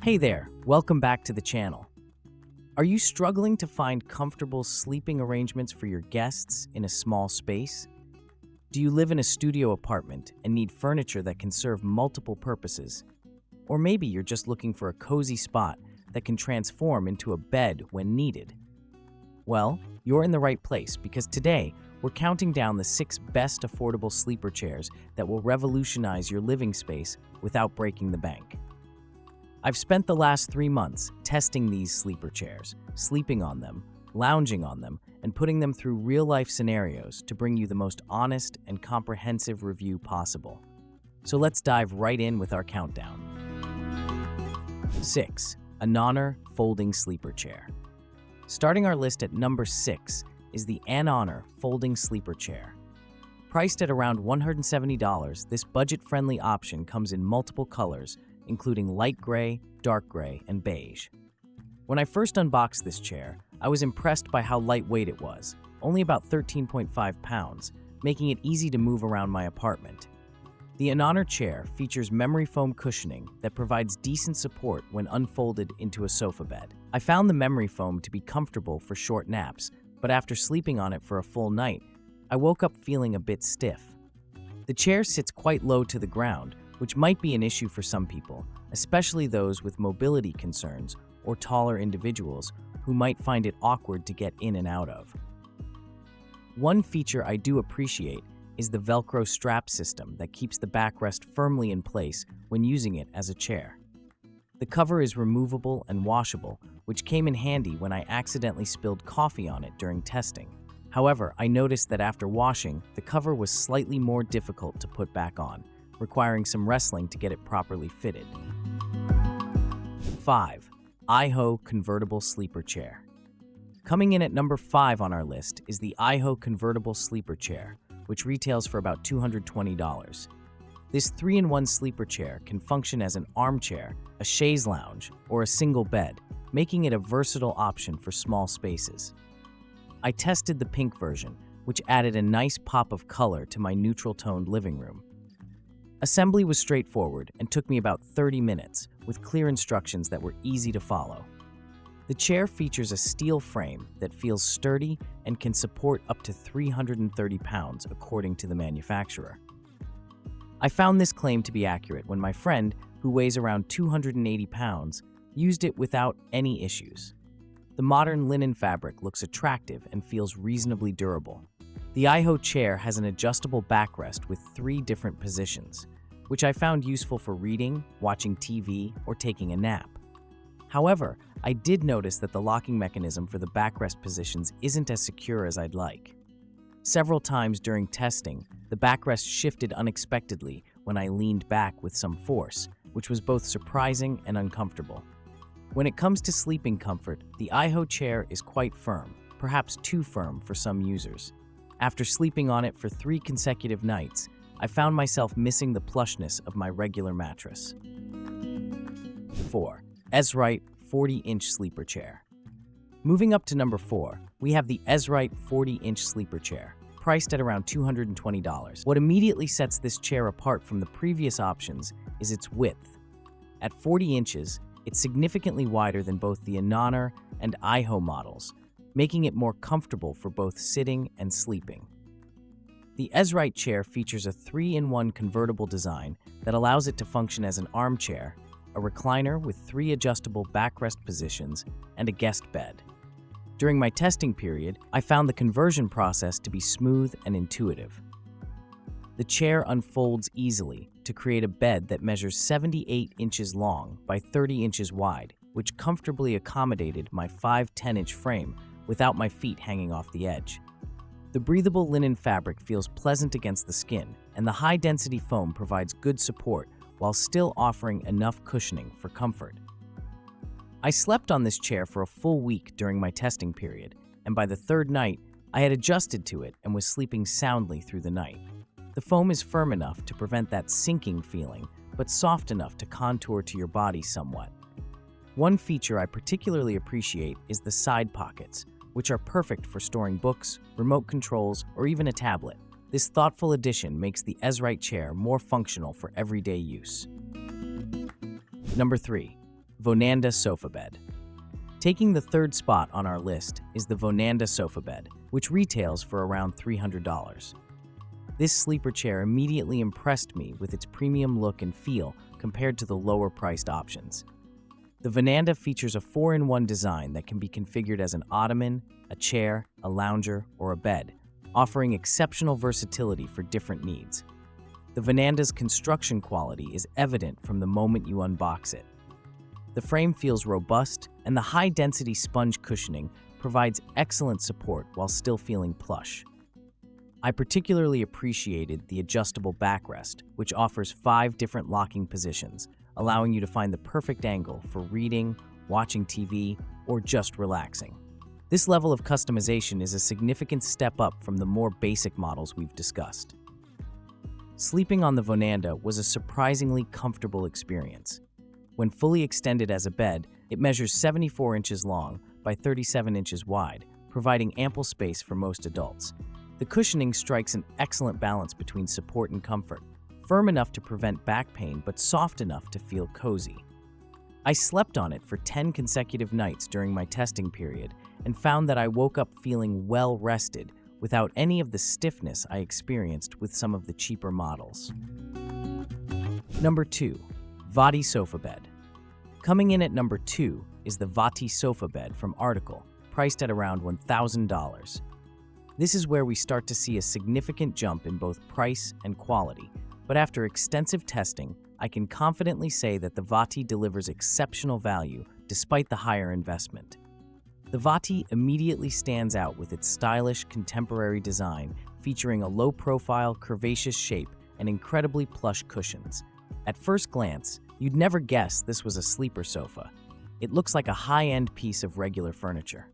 Hey there, welcome back to the channel. Are you struggling to find comfortable sleeping arrangements for your guests in a small space? Do you live in a studio apartment and need furniture that can serve multiple purposes? Or maybe you're just looking for a cozy spot that can transform into a bed when needed? Well, you're in the right place because today we're counting down the 6 best affordable sleeper chairs that will revolutionize your living space without breaking the bank. I've spent the last 3 months testing these sleeper chairs, sleeping on them, lounging on them, and putting them through real-life scenarios to bring you the most honest and comprehensive review possible. So let's dive right in with our countdown. 6. ANONER Folding Sleeper Chair. Starting our list at number 6 is the ANONER Folding Sleeper Chair. Priced at around $170, this budget-friendly option comes in multiple colors, including light gray, dark gray, and beige. When I first unboxed this chair, I was impressed by how lightweight it was, only about 13.5 pounds, making it easy to move around my apartment. The ANONER chair features memory foam cushioning that provides decent support when unfolded into a sofa bed. I found the memory foam to be comfortable for short naps, but after sleeping on it for a full night, I woke up feeling a bit stiff. The chair sits quite low to the ground, which might be an issue for some people, especially those with mobility concerns or taller individuals who might find it awkward to get in and out of. One feature I do appreciate is the Velcro strap system that keeps the backrest firmly in place when using it as a chair. The cover is removable and washable, which came in handy when I accidentally spilled coffee on it during testing. However, I noticed that after washing, the cover was slightly more difficult to put back on, requiring some wrestling to get it properly fitted. 5. Aiho Convertible Sleeper Chair. Coming in at number 5 on our list is the Aiho Convertible Sleeper Chair, which retails for about $220. This 3-in-1 sleeper chair can function as an armchair, a chaise lounge, or a single bed, making it a versatile option for small spaces. I tested the pink version, which added a nice pop of color to my neutral-toned living room. Assembly was straightforward and took me about 30 minutes, with clear instructions that were easy to follow. The chair features a steel frame that feels sturdy and can support up to 330 pounds according to the manufacturer. I found this claim to be accurate when my friend, who weighs around 280 pounds, used it without any issues. The modern linen fabric looks attractive and feels reasonably durable. The Aiho chair has an adjustable backrest with 3 different positions, which I found useful for reading, watching TV, or taking a nap. However, I did notice that the locking mechanism for the backrest positions isn't as secure as I'd like. Several times during testing, the backrest shifted unexpectedly when I leaned back with some force, which was both surprising and uncomfortable. When it comes to sleeping comfort, the Aiho chair is quite firm, perhaps too firm for some users. After sleeping on it for 3 consecutive nights, I found myself missing the plushness of my regular mattress. 4. Esright 40-inch Sleeper Chair. Moving up to number 4, we have the Esright 40-inch Sleeper Chair, priced at around $220. What immediately sets this chair apart from the previous options is its width. At 40 inches, it's significantly wider than both the ANONER and Aiho models, making it more comfortable for both sitting and sleeping. The Esright chair features a 3-in-1 convertible design that allows it to function as an armchair, a recliner with 3 adjustable backrest positions, and a guest bed. During my testing period, I found the conversion process to be smooth and intuitive. The chair unfolds easily to create a bed that measures 78 inches long by 30 inches wide, which comfortably accommodated my 5'10" frame without my feet hanging off the edge. The breathable linen fabric feels pleasant against the skin, and the high-density foam provides good support while still offering enough cushioning for comfort. I slept on this chair for a full week during my testing period, and by the 3rd night, I had adjusted to it and was sleeping soundly through the night. The foam is firm enough to prevent that sinking feeling, but soft enough to contour to your body somewhat. One feature I particularly appreciate is the side pockets, which are perfect for storing books, remote controls, or even a tablet. This thoughtful addition makes the Esright chair more functional for everyday use. Number 3. Vonanda Sofa Bed. Taking the third spot on our list is the Vonanda Sofa Bed, which retails for around $300. This sleeper chair immediately impressed me with its premium look and feel compared to the lower-priced options. The Vonanda features a 4-in-1 design that can be configured as an ottoman, a chair, a lounger, or a bed, offering exceptional versatility for different needs. The Vonanda's construction quality is evident from the moment you unbox it. The frame feels robust, and the high-density sponge cushioning provides excellent support while still feeling plush. I particularly appreciated the adjustable backrest, which offers 5 different locking positions, allowing you to find the perfect angle for reading, watching TV, or just relaxing. This level of customization is a significant step up from the more basic models we've discussed. Sleeping on the Vonanda was a surprisingly comfortable experience. When fully extended as a bed, it measures 74 inches long by 37 inches wide, providing ample space for most adults. The cushioning strikes an excellent balance between support and comfort, firm enough to prevent back pain but soft enough to feel cozy. I slept on it for 10 consecutive nights during my testing period and found that I woke up feeling well rested without any of the stiffness I experienced with some of the cheaper models. Number 2. Vati Sofa Bed. Coming in at number 2 is the Vati Sofa Bed from Article, priced at around $1,000. This is where we start to see a significant jump in both price and quality, but after extensive testing, I can confidently say that the Vati delivers exceptional value despite the higher investment. The Vati immediately stands out with its stylish, contemporary design, featuring a low-profile, curvaceous shape and incredibly plush cushions. At first glance, you'd never guess this was a sleeper sofa. It looks like a high-end piece of regular furniture.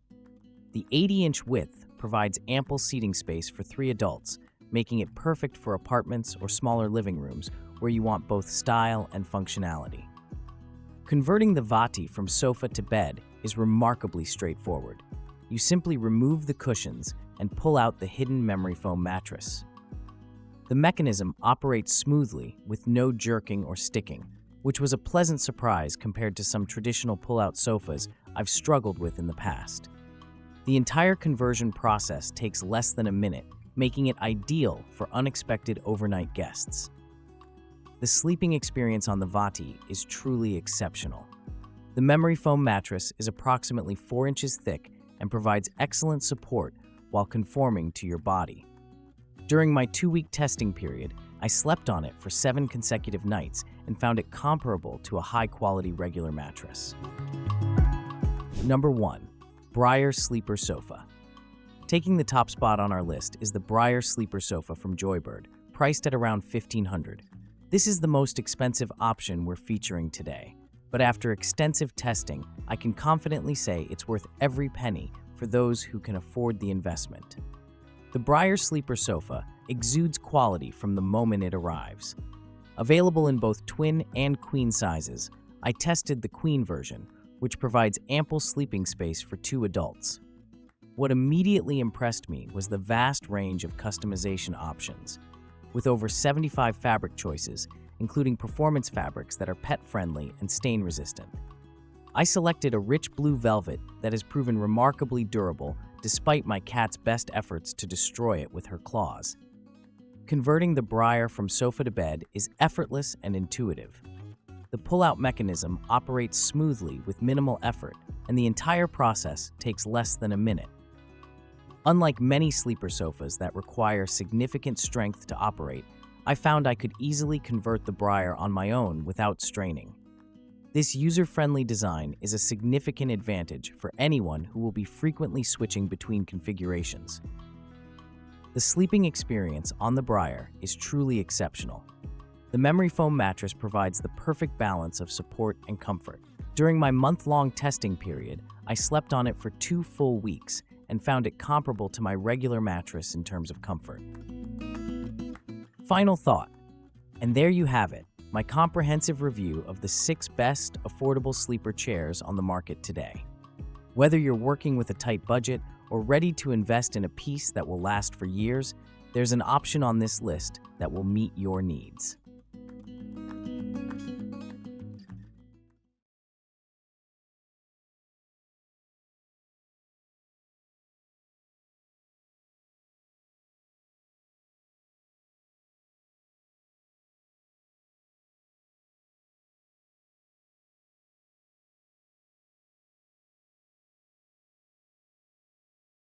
The 80-inch width provides ample seating space for 3 adults, making it perfect for apartments or smaller living rooms where you want both style and functionality. Converting the Vati from sofa to bed is remarkably straightforward. You simply remove the cushions and pull out the hidden memory foam mattress. The mechanism operates smoothly with no jerking or sticking, which was a pleasant surprise compared to some traditional pull-out sofas I've struggled with in the past. The entire conversion process takes less than a minute, making it ideal for unexpected overnight guests. The sleeping experience on the Vati is truly exceptional. The memory foam mattress is approximately 4 inches thick and provides excellent support while conforming to your body. During my 2-week testing period, I slept on it for 7 consecutive nights and found it comparable to a high-quality regular mattress. Number 1. Briar Sleeper Sofa. Taking the top spot on our list is the Briar Sleeper Sofa from Joybird, priced at around $1,500. This is the most expensive option we're featuring today, but after extensive testing, I can confidently say it's worth every penny for those who can afford the investment. The Briar Sleeper Sofa exudes quality from the moment it arrives. Available in both twin and queen sizes, I tested the queen version, which provides ample sleeping space for 2 adults. What immediately impressed me was the vast range of customization options. With over 75 fabric choices, including performance fabrics that are pet-friendly and stain-resistant. I selected a rich blue velvet that has proven remarkably durable despite my cat's best efforts to destroy it with her claws. Converting the Briar from sofa to bed is effortless and intuitive. The pull-out mechanism operates smoothly with minimal effort, and the entire process takes less than a minute. Unlike many sleeper sofas that require significant strength to operate, I found I could easily convert the Briar on my own without straining. This user-friendly design is a significant advantage for anyone who will be frequently switching between configurations. The sleeping experience on the Briar is truly exceptional. The memory foam mattress provides the perfect balance of support and comfort. During my month-long testing period, I slept on it for 2 full weeks and found it comparable to my regular mattress in terms of comfort. Final thought, and there you have it, my comprehensive review of the 6 best affordable sleeper chairs on the market today. Whether you're working with a tight budget or ready to invest in a piece that will last for years, there's an option on this list that will meet your needs.